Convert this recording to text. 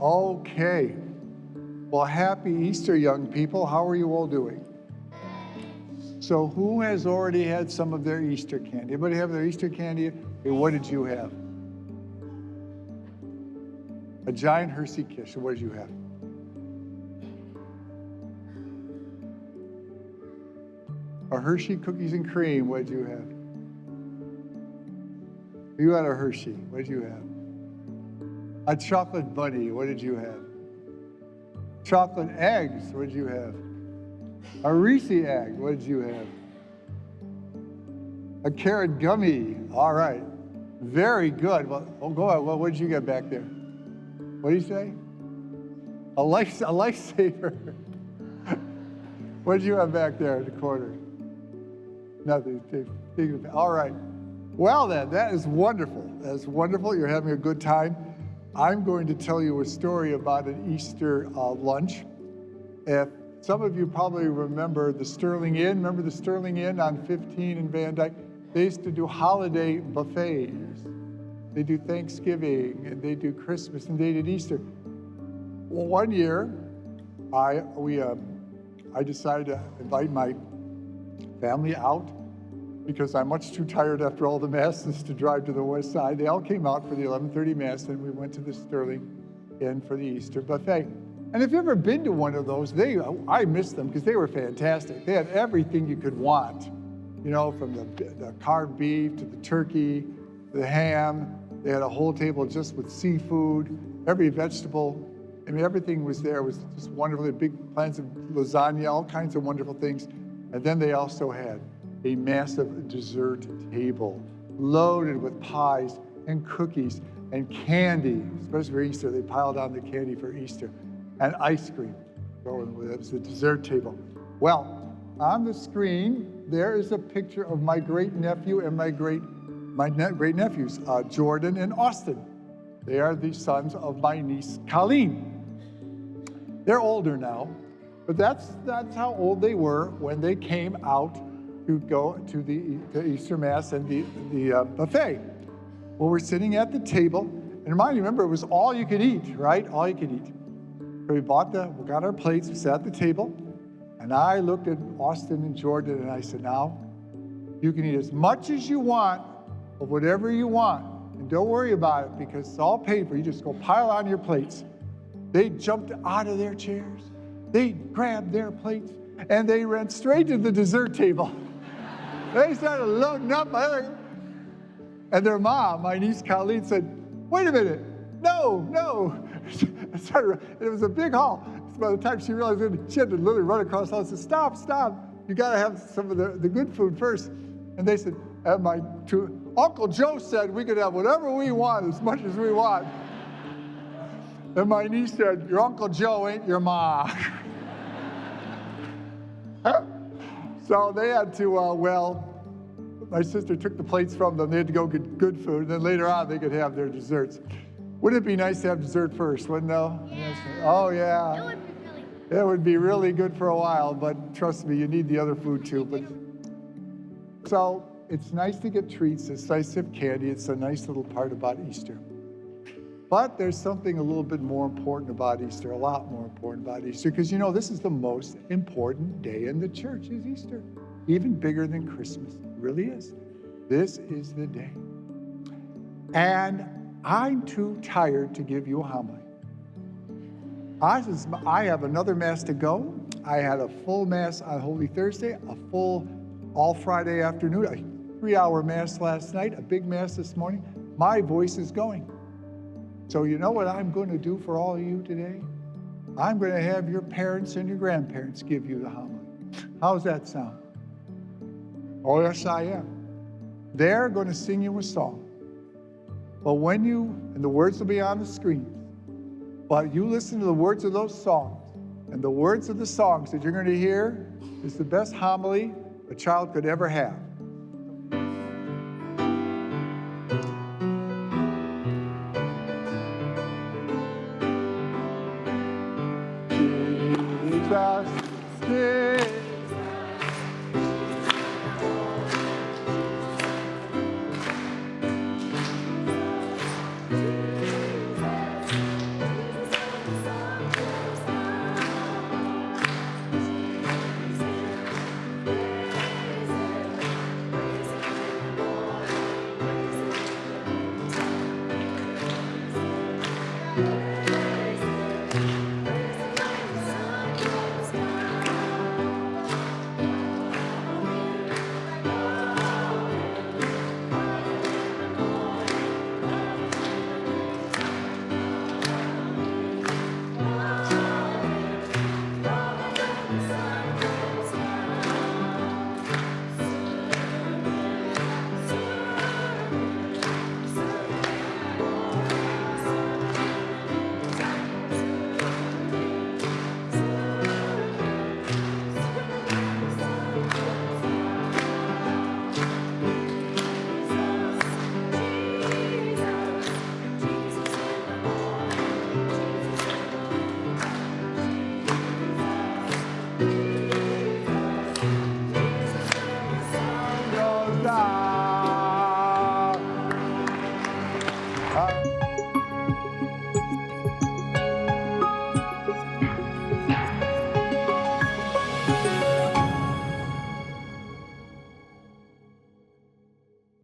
Okay. Well, happy Easter, young people. How are you all doing? So who has already had some of their Easter candy? Anybody have their Easter candy? Okay, what did you have? A giant Hershey Kiss. What did you have? A Hershey cookies and cream. What did you have? You had a Hershey. What did you have? A chocolate bunny. What did you have? Chocolate eggs. What did you have? A Reese egg. What did you have? A carrot gummy. All right. Very good. Well, go ahead. Well, what did you get back there? What did you say? A lifesaver. What did you have back there in the corner? Nothing. All right. Well then, that is wonderful. That's wonderful. You're having a good time. I'm going to tell you a story about an Easter lunch. If some of you probably remember the Sterling Inn. Remember the Sterling Inn on 15 in Van Dyke? They used to do holiday buffets. They do Thanksgiving, and they do Christmas, and they did Easter. Well, one year, I decided to invite my family out because I'm much too tired after all the masses to drive to the west side. They all came out for the 11:30 mass, and we went to the Sterling Inn for the Easter buffet. And if you've ever been to one of those, I missed them because they were fantastic. They had everything you could want, you know, from the carved beef to the turkey, the ham. They had a whole table just with seafood, every vegetable. I mean, everything was there. It was just wonderful. They had big plans of lasagna, all kinds of wonderful things. And then they also had a massive dessert table loaded with pies and cookies and candy, especially for Easter. They piled on the candy for Easter, and ice cream. Going with it. It was the dessert table. Well, on the screen, there is a picture of my great-nephew and my great-nephews, Jordan and Austin. They are the sons of my niece, Colleen. They're older now, but that's how old they were when they came out to go to the Easter Mass and the buffet. Well, we're sitting at the table, and remind you, remember, it was all you could eat, right? All you could eat. So we got our plates, we sat at the table, and I looked at Austin and Jordan, and I said, now, you can eat as much as you want of whatever you want, and don't worry about it because it's all paid for. You just go pile on your plates. They jumped out of their chairs, they grabbed their plates, and they ran straight to the dessert table. They started loading up, and their mom, my niece Colleen, said, wait a minute, no. It was a big haul. So by the time she realized it, she had to literally run across the house and say, stop. You got to have some of the good food first. And they said, Uncle Joe said we could have whatever we want, as much as we want. And my niece said, your Uncle Joe ain't your ma. So they had to, my sister took the plates from them. They had to go get good food. And then later on, they could have their desserts. Wouldn't it be nice to have dessert first, wouldn't it? Yeah. Oh, yeah. It would be really good. It would be really good for a while, but trust me, you need the other food too. But so it's nice to get treats. It's nice to have candy. It's a nice little part about Easter. But there's something a little bit more important about Easter, a lot more important about Easter, because you know this is the most important day in the church is Easter. Even bigger than Christmas. It really is. This is the day. And I'm too tired to give you a homily. I have another Mass to go. I had a full Mass on Holy Thursday, a full all Friday afternoon, a 3-hour Mass last night, a big Mass this morning. My voice is going. So you know what I'm going to do for all of you today? I'm going to have your parents and your grandparents give you the homily. How's that sound? Oh, yes, I am. They're going to sing you a song. But and the words will be on the screen, but you listen to the words of those songs, and the words of the songs that you're going to hear is the best homily a child could ever have. Jesus, Goes down.